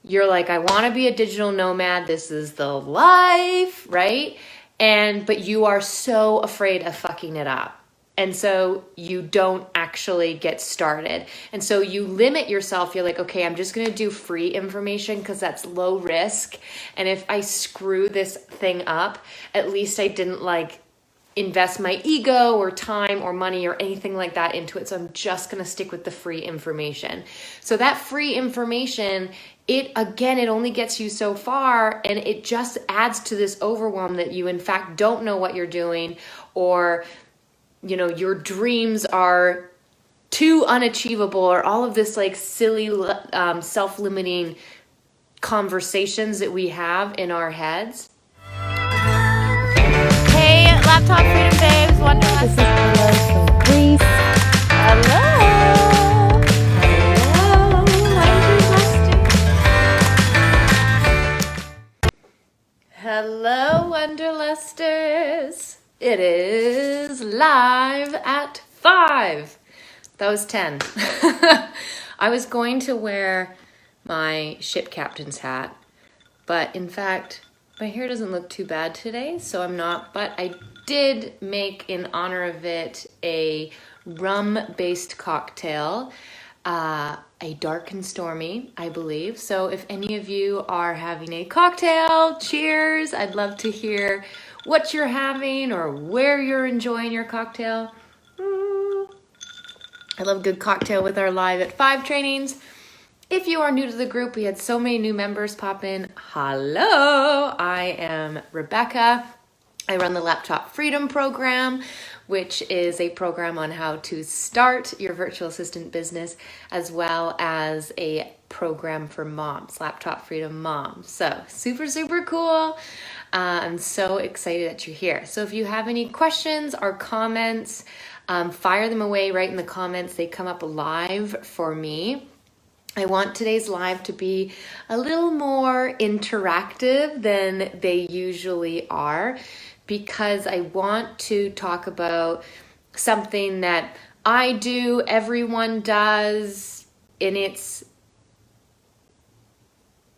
You're like, I want to be a digital nomad. This is the life, right? But you are so afraid of fucking it up. And so you don't actually get started. And so you limit yourself. You're like, okay, I'm just going to do free information because that's low risk. And if I screw this thing up, at least I didn't like invest my ego or time or money or anything like that into it. So I'm just going to stick with the free information. So that free information, it only gets you so far, and it just adds to this overwhelm that you in fact don't know what you're doing, or your dreams are too unachievable, or all of this like silly self-limiting conversations that we have in our heads. Hey, Laptop Freedom Babes, Wonderlust. This is Hello from Greece. Hello, Wonderlusters. It is live at 5. That was 10. I was going to wear my ship captain's hat, but in fact, my hair doesn't look too bad today, so I'm not. But I did make, in honor of it, a rum-based cocktail, a dark and stormy, I believe. So if any of you are having a cocktail, cheers. I'd love to hear what you're having or where you're enjoying your cocktail. I love a good cocktail with our Live at 5 trainings. If you are new to the group, we had so many new members pop in. Hello, I am Rebecca. I run the Laptop Freedom Program, which is a program on how to start your virtual assistant business, as well as a program for moms, Laptop Freedom Moms. So super, super cool. I'm so excited that you're here. So if you have any questions or comments, fire them away right in the comments. They come up live for me. I want today's live to be a little more interactive than they usually are, because I want to talk about something that I do, everyone does, and it's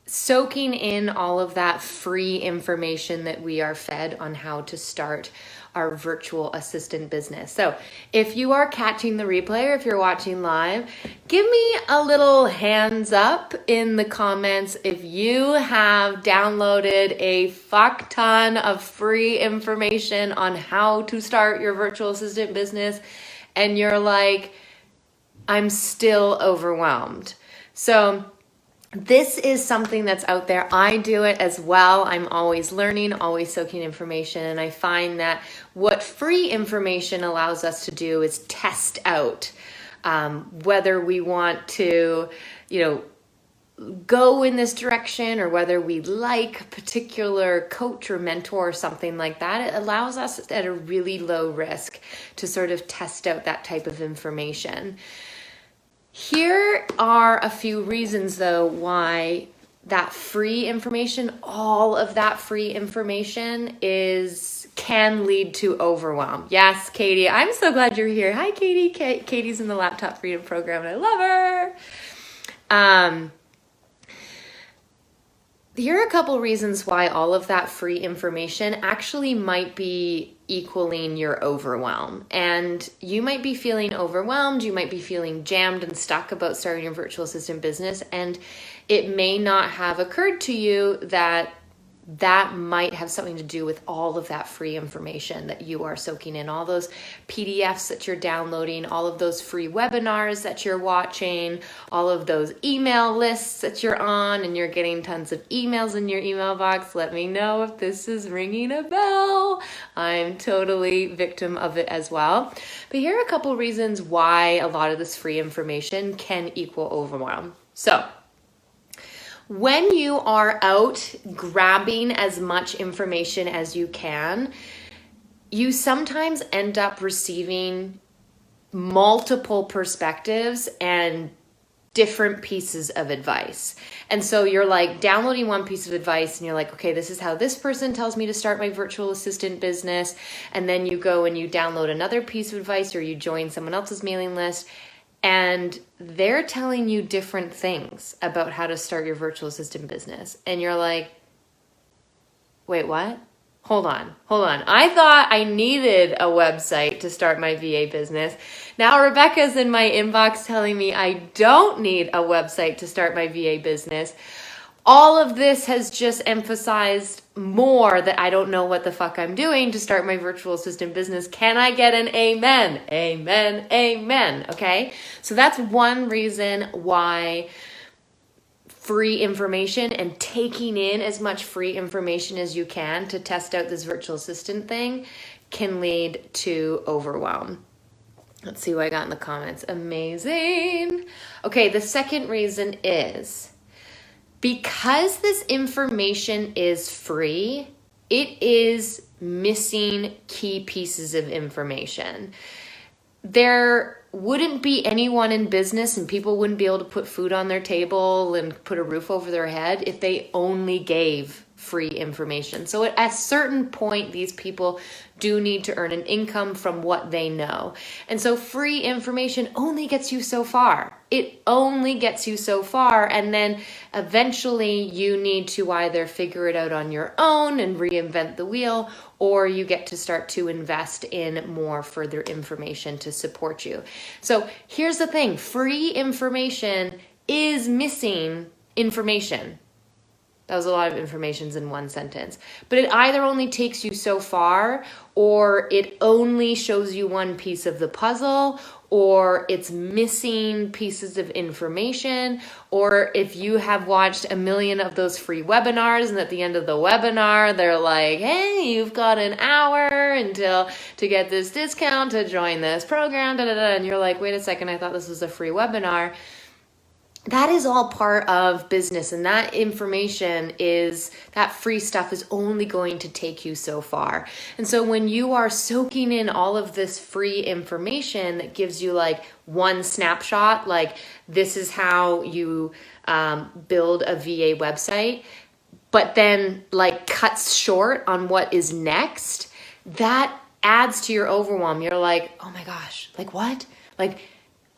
soaking in all of that free information that we are fed on how to start our virtual assistant business. So if you are catching the replay or if you're watching live, give me a little hands up in the comments if you have downloaded a fuck ton of free information on how to start your virtual assistant business and you're like, I'm still overwhelmed. So this is something that's out there. I do it as well. I'm always learning, always soaking information. And I find that what free information allows us to do is test out whether we want to, go in this direction, or whether we like a particular coach or mentor or something like that. It allows us at a really low risk to sort of test out that type of information. Here are a few reasons, though, why that free information, all of that free information can lead to overwhelm. Yes, Katie, I'm so glad you're here. Hi, Katie. Katie's in the Laptop Freedom Program, and I love her. Here are a couple reasons why all of that free information actually might be equaling your overwhelm. And you might be feeling overwhelmed, you might be feeling jammed and stuck about starting your virtual assistant business, and it may not have occurred to you that that might have something to do with all of that free information that you are soaking in, all those PDFs that you're downloading, all of those free webinars that you're watching, all of those email lists that you're on, and you're getting tons of emails in your email box. Let me know if this is ringing a bell. I'm totally victim of it as well. But here are a couple reasons why a lot of this free information can equal overwhelm. So when you are out grabbing as much information as you can, you sometimes end up receiving multiple perspectives and different pieces of advice. And so you're like downloading one piece of advice and you're like, okay, this is how this person tells me to start my virtual assistant business. And then you go and you download another piece of advice, or you join someone else's mailing list. and they're telling you different things about how to start your virtual assistant business. And you're like, wait, what? Hold on. I thought I needed a website to start my VA business. Now Rebecca's in my inbox telling me I don't need a website to start my VA business. All of this has just emphasized more that I don't know what the fuck I'm doing to start my virtual assistant business. Can I get an amen? Amen, amen. Okay? So that's one reason why free information and taking in as much free information as you can to test out this virtual assistant thing can lead to overwhelm. Let's see what I got in the comments. Amazing. Okay, the second reason is because this information is free, it is missing key pieces of information. There wouldn't be anyone in business and people wouldn't be able to put food on their table and put a roof over their head if they only gave free information. So at a certain point, these people do need to earn an income from what they know. And so free information only gets you so far. It only gets you so far. And then eventually you need to either figure it out on your own and reinvent the wheel, or you get to start to invest in more further information to support you. So here's the thing, free information is missing information. That was a lot of informations in one sentence. But it either only takes you so far, or it only shows you one piece of the puzzle, or it's missing pieces of information, or if you have watched a million of those free webinars and at the end of the webinar, they're like, hey, you've got an hour until to get this discount to join this program, and you're like, wait a second, I thought this was a free webinar. That is all part of business, and that information is, that free stuff is only going to take you so far. And so when you are soaking in all of this free information that gives you like one snapshot, like this is how you build a VA website, but then like cuts short on what is next, that adds to your overwhelm. You're like, oh my gosh, like what? Like,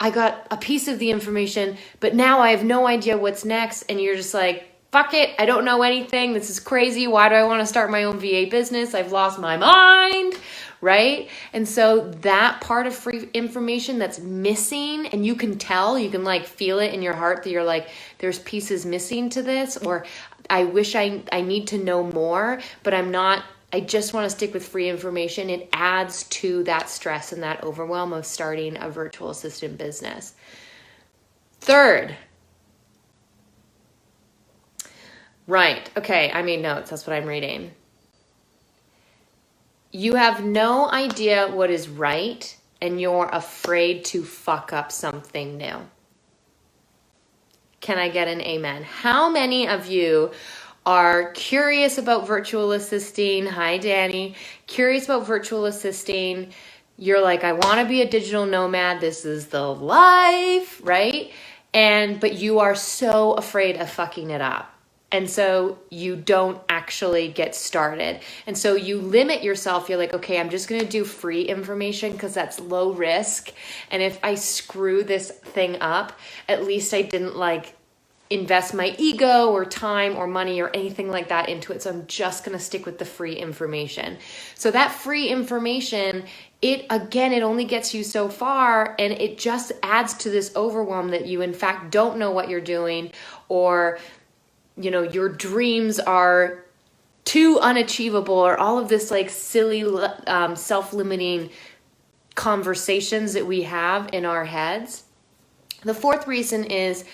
I got a piece of the information, but now I have no idea what's next. And you're just like, fuck it. I don't know anything. This is crazy. Why do I want to start my own VA business? I've lost my mind, right? And so that part of free information that's missing, and you can tell, you can like feel it in your heart that you're like, there's pieces missing to this, or I wish I need to know more, but I just want to stick with free information. It adds to that stress and that overwhelm of starting a virtual assistant business. Third, right, okay, I made notes, that's what I'm reading. You have no idea what is right, and you're afraid to fuck up something new. Can I get an amen? How many of you are curious about virtual assisting? Hi, Danny. Curious about virtual assisting. You're like, I want to be a digital nomad. This is the life, right? But you are so afraid of fucking it up. And so you don't actually get started. And so you limit yourself. You're like, okay, I'm just going to do free information because that's low risk. And if I screw this thing up, at least I didn't like invest my ego or time or money or anything like that into it. So I'm just going to stick with the free information. So that free information, it only gets you so far, and it just adds to this overwhelm that you in fact don't know what you're doing, or your dreams are too unachievable, or all of this like silly self-limiting conversations that we have in our heads. The fourth reason is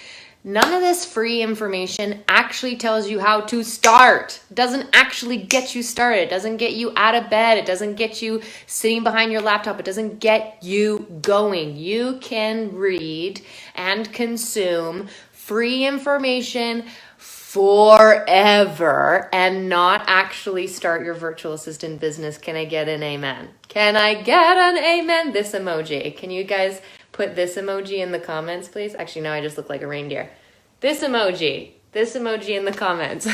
none of this free information actually tells you how to start. It doesn't actually get you started. It doesn't get you out of bed. It doesn't get you sitting behind your laptop. It doesn't get you going. You can read and consume free information forever and not actually start your virtual assistant business. Can I get an amen? Can I get an amen? This emoji. Can you guys put this emoji in the comments, please? Actually, no, I just look like a reindeer. This emoji in the comments.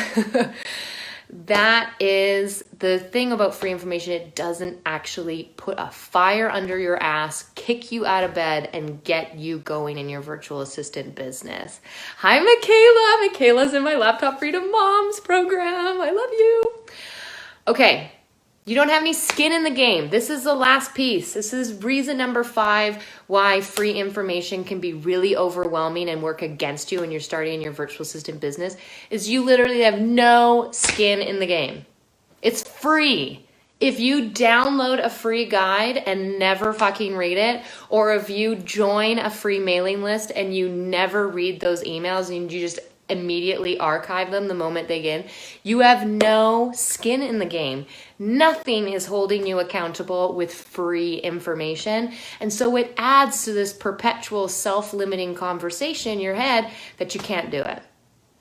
That is the thing about free information. It doesn't actually put a fire under your ass, kick you out of bed, and get you going in your virtual assistant business. Hi, Michaela. Michaela's in my Laptop Freedom Moms program. I love you. Okay. You don't have any skin in the game. This is the last piece. This is reason number 5 why free information can be really overwhelming and work against you when you're starting your virtual assistant business, is you literally have no skin in the game. It's free. If you download a free guide and never fucking read it, or if you join a free mailing list and you never read those emails and you just immediately archive them the moment they get in, you have no skin in the game. Nothing is holding you accountable with free information. And so it adds to this perpetual self-limiting conversation in your head that you can't do it.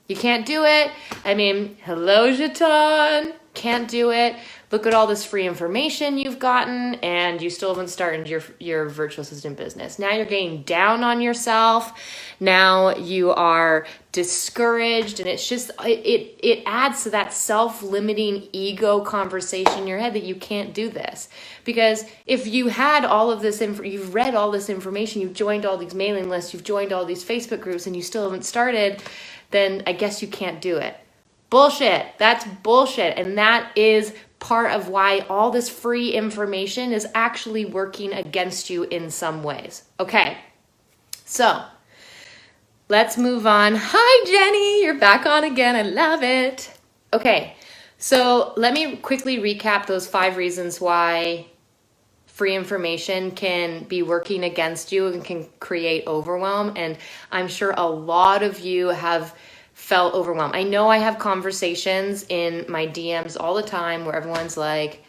You can't do it. I mean, hello, Jeton. Can't do it. Look at all this free information you've gotten, and you still haven't started your virtual assistant business. Now you're getting down on yourself. Now you are discouraged, and it's just, it adds to that self-limiting ego conversation in your head that you can't do this. Because if you had all of this, you've read all this information, you've joined all these mailing lists, you've joined all these Facebook groups, and you still haven't started, then I guess you can't do it. Bullshit. That's bullshit. And that is part of why all this free information is actually working against you in some ways. Okay. So let's move on. Hi, Jenny. You're back on again. I love it. Okay. So let me quickly recap those 5 reasons why free information can be working against you and can create overwhelm. And I'm sure a lot of you have felt overwhelmed. I know I have conversations in my DMs all the time where everyone's like,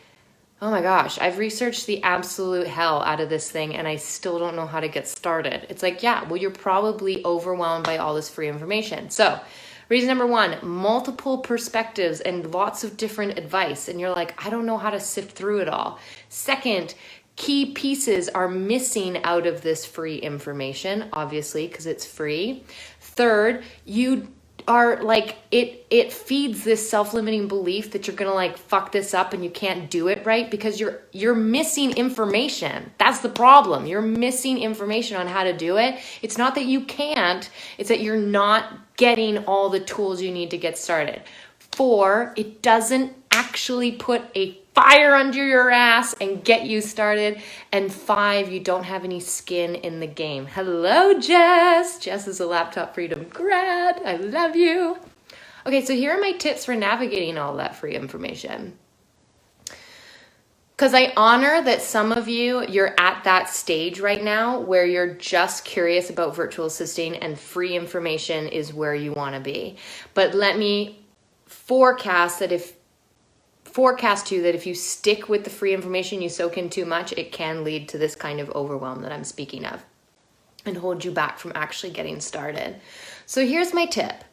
oh my gosh, I've researched the absolute hell out of this thing and I still don't know how to get started. It's like, yeah, well, you're probably overwhelmed by all this free information. So reason number 1, multiple perspectives and lots of different advice. And you're like, I don't know how to sift through it all. Second, key pieces are missing out of this free information, obviously, because it's free. Third, you are like, it feeds this self-limiting belief that you're gonna like fuck this up and you can't do it right because you're missing information. That's the problem. You're missing information on how to do it. It's not that you can't, it's that you're not getting all the tools you need to get started. 4, it doesn't actually put a fire under your ass and get you started. And 5, you don't have any skin in the game. Hello, Jess. Jess is a Laptop Freedom grad. I love you. Okay, so here are my tips for navigating all that free information. Because I honor that some of you, you're at that stage right now where you're just curious about virtual assisting and free information is where you want to be. But let me forecast to you that if you stick with the free information, you soak in too much, it can lead to this kind of overwhelm that I'm speaking of and hold you back from actually getting started. So here's my tip.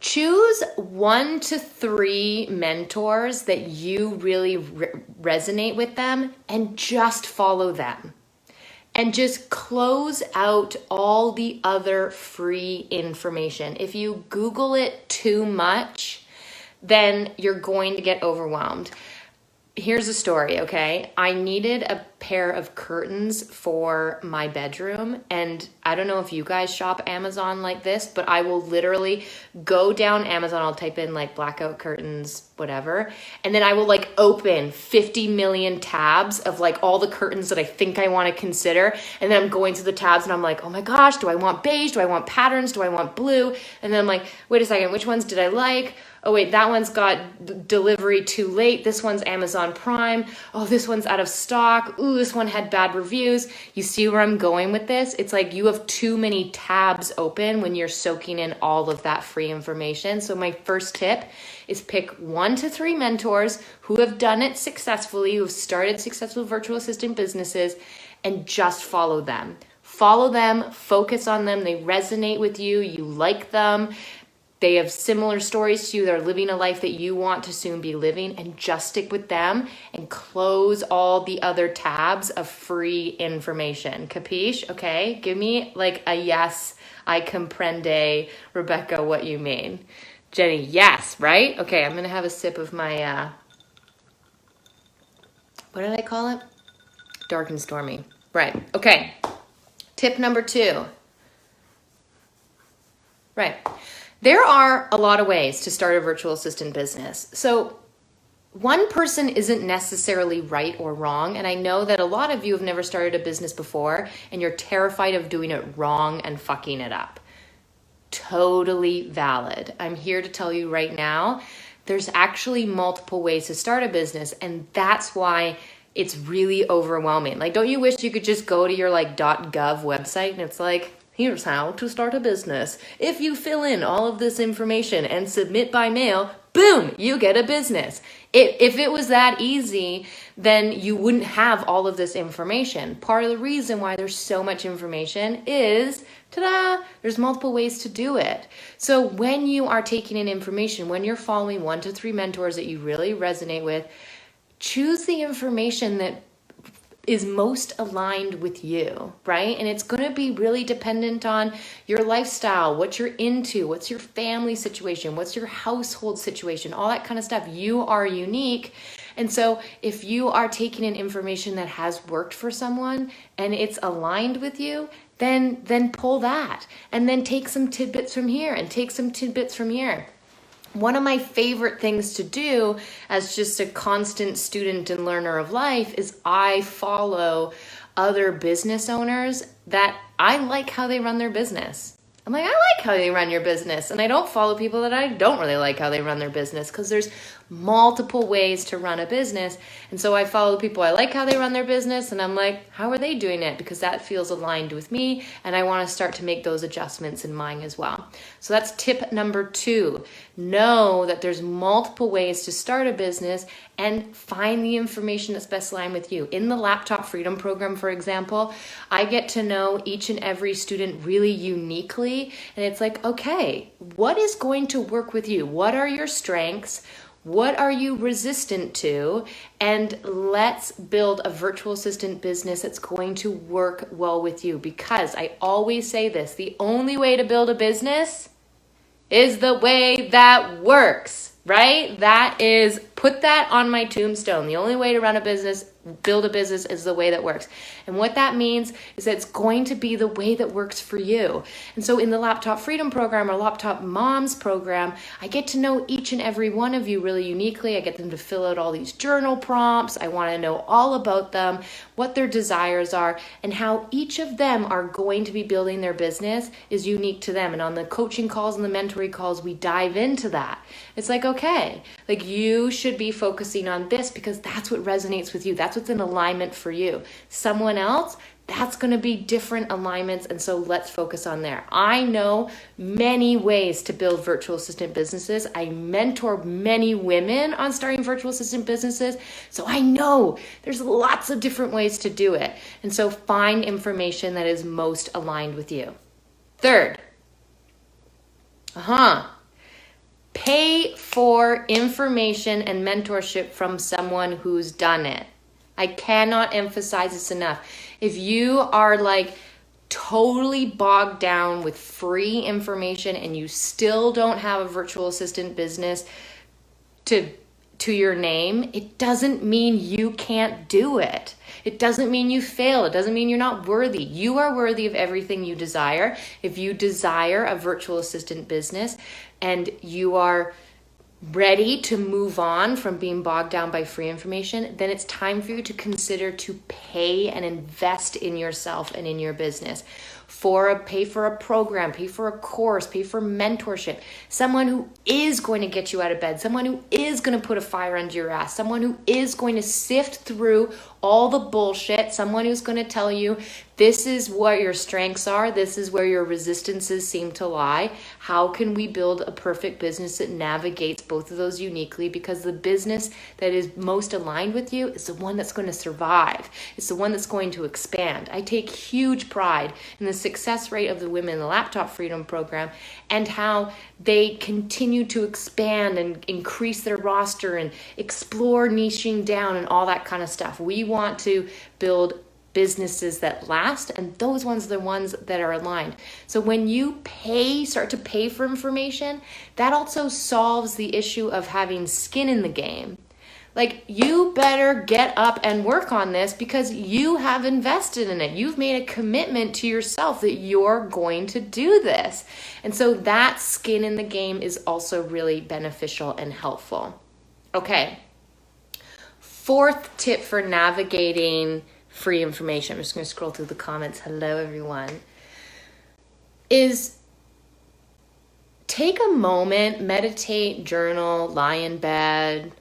Choose 1 to 3 mentors that you really resonate with them and just follow them. And just close out all the other free information. If you Google it too much, then you're going to get overwhelmed. Here's a story, okay? I needed a pair of curtains for my bedroom, and I don't know if you guys shop Amazon like this, but I will literally go down Amazon, I'll type in like blackout curtains, whatever, and then I will like open 50 million tabs of like all the curtains that I think I want to consider, and then I'm going to the tabs and I'm like, oh my gosh, do I want beige? Do I want patterns? Do I want blue? And then I'm like, wait a second, which ones did I like? Oh wait, that one's got delivery too late. This one's Amazon Prime. Oh, this one's out of stock. Ooh, this one had bad reviews. You see where I'm going with this? It's like you have too many tabs open when you're soaking in all of that free information. So my first tip is pick 1 to 3 mentors who have done it successfully, who have started successful virtual assistant businesses, and just follow them. Follow them, focus on them. They resonate with you. You like them. They have similar stories to you. They're living a life that you want to soon be living, and just stick with them and close all the other tabs of free information. Capiche? Okay. Give me like a yes, I comprende, Rebecca, what you mean. Jenny, yes, right? Okay, I'm going to have a sip of my, what did I call it? Dark and stormy. Right, okay. Tip number 2. Right. There are a lot of ways to start a virtual assistant business. So one person isn't necessarily right or wrong. And I know that a lot of you have never started a business before and you're terrified of doing it wrong and fucking it up. Totally valid. I'm here to tell you right now, there's actually multiple ways to start a business, and that's why it's really overwhelming. Like, don't you wish you could just go to your like .gov website and it's like, here's how to start a business. If you fill in all of this information and submit by mail, boom, you get a business. If it was that easy, then you wouldn't have all of this information. Part of the reason why there's so much information is, ta-da, there's multiple ways to do it. So when you are taking in information, when you're following 1 to 3 mentors that you really resonate with, choose the information that is most aligned with you, right? And it's going to be really dependent on your lifestyle, what you're into, what's your family situation, what's your household situation, all that kind of stuff. You are unique. And so if you are taking in information that has worked for someone and it's aligned with you, then pull that and then take some tidbits from here and take some tidbits from here. One of my favorite things to do as just a constant student and learner of life is I follow other business owners that I like how they run their business. I'm like, I like how they run your business. And I don't follow people that I don't really like how they run their business, because there's multiple ways to run a business. And so I follow people I like how they run their business, and I'm like, how are they doing it? Because that feels aligned with me, and I want to start to make those adjustments in mine as well. So that's tip number 2. Know that there's multiple ways to start a business and find the information that's best aligned with you. In the Laptop Freedom Program, for example, I get to know each and every student really uniquely. And it's like, okay, what is going to work with you? What are your strengths? What are you resistant to? And let's build a virtual assistant business that's going to work well with you. Because I always say this, the only way to build a business is the way that works, right? That is, put that on my tombstone. The only way to run a business, build a business, is the way that works. And what that means is that it's going to be the way that works for you. And so in the Laptop Freedom Program or Laptop Moms Program, I get to know each and every one of you really uniquely. I get them to fill out all these journal prompts. I want to know all about them, what their desires are, and how each of them are going to be building their business is unique to them. And on the coaching calls and the mentoring calls, we dive into that. It's like, okay, like you should be focusing on this because that's what resonates with you. That's what's in alignment for you. Someone else, that's going to be different alignments. And so let's focus on there. I know many ways to build virtual assistant businesses. I mentor many women on starting virtual assistant businesses. So I know there's lots of different ways to do it. And so find information that is most aligned with you. Third, pay for information and mentorship from someone who's done it. I cannot emphasize this enough. If you are like totally bogged down with free information and you still don't have a virtual assistant business to your name, it doesn't mean you can't do it. It doesn't mean you fail. It doesn't mean you're not worthy. You are worthy of everything you desire. If you desire a virtual assistant business and you are ready to move on from being bogged down by free information, then it's time for you to consider to pay and invest in yourself and in your business. Pay for a program, pay for a course, pay for mentorship, someone who is going to get you out of bed, someone who is going to put a fire under your ass, someone who is going to sift through all the bullshit, someone who's going to tell you this is what your strengths are, this is where your resistances seem to lie. How can we build a perfect business that navigates both of those uniquely? Because the business that is most aligned with you is the one that's going to survive. It's the one that's going to expand. I take huge pride in the success rate of the women in the Laptop Freedom Program and how they continue to expand and increase their roster and explore niching down and all that kind of stuff. We want to build businesses that last, and those ones are the ones that are aligned. So when you start to pay for information, that also solves the issue of having skin in the game. Like, you better get up and work on this because you have invested in it. You've made a commitment to yourself that you're going to do this. And so that skin in the game is also really beneficial and helpful. Okay. Fourth tip for navigating free information, I'm just going to scroll through the comments. Hello, everyone. Is take a moment, meditate, journal, lie in bed,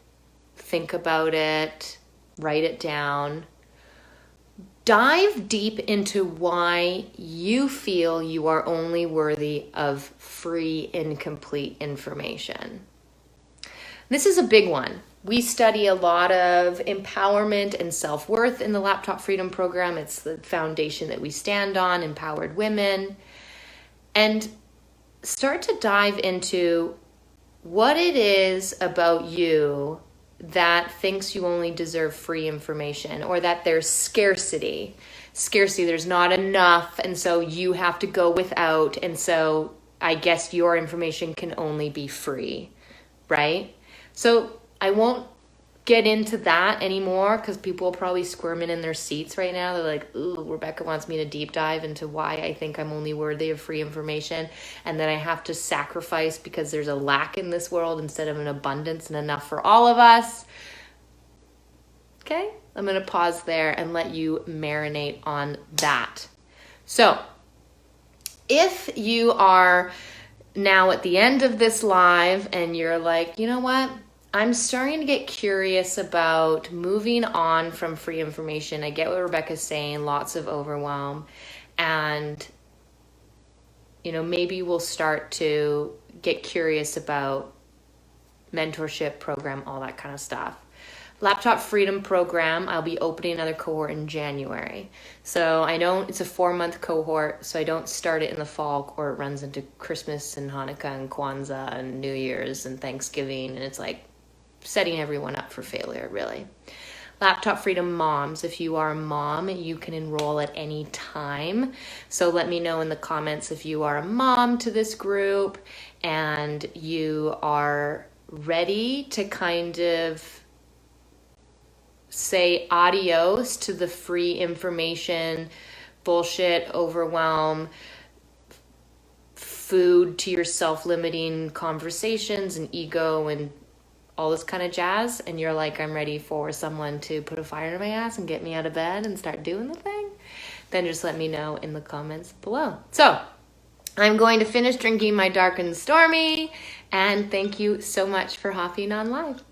think about it, write it down. Dive deep into why you feel you are only worthy of free, incomplete information. This is a big one. We study a lot of empowerment and self-worth in the Laptop Freedom Program. It's the foundation that we stand on, empowered women. And start to dive into what it is about you that thinks you only deserve free information, or that there's scarcity. There's not enough, and so you have to go without, and so I guess your information can only be free, right? So I won't get into that anymore because people are probably squirming in their seats right now. They're like, ooh, Rebecca wants me to deep dive into why I think I'm only worthy of free information, and then I have to sacrifice because there's a lack in this world instead of an abundance and enough for all of us. Okay, I'm going to pause there and let you marinate on that. So if you are now at the end of this live and you're like, you know what? I'm starting to get curious about moving on from free information. I get what Rebecca's saying, lots of overwhelm. And, maybe we'll start to get curious about mentorship program, all that kind of stuff. Laptop Freedom Program, I'll be opening another cohort in January. So it's a 4-month cohort, so I don't start it in the fall or it runs into Christmas and Hanukkah and Kwanzaa and New Year's and Thanksgiving. And it's like setting everyone up for failure, really. Laptop Freedom Moms. If you are a mom, you can enroll at any time. So let me know in the comments if you are a mom to this group and you are ready to kind of say adios to the free information, bullshit, overwhelm, food to your self-limiting conversations and ego and all this kind of jazz, and you're like, I'm ready for someone to put a fire in my ass and get me out of bed and start doing the thing, then just let me know in the comments below. So I'm going to finish drinking my dark and stormy, and thank you so much for hopping on live.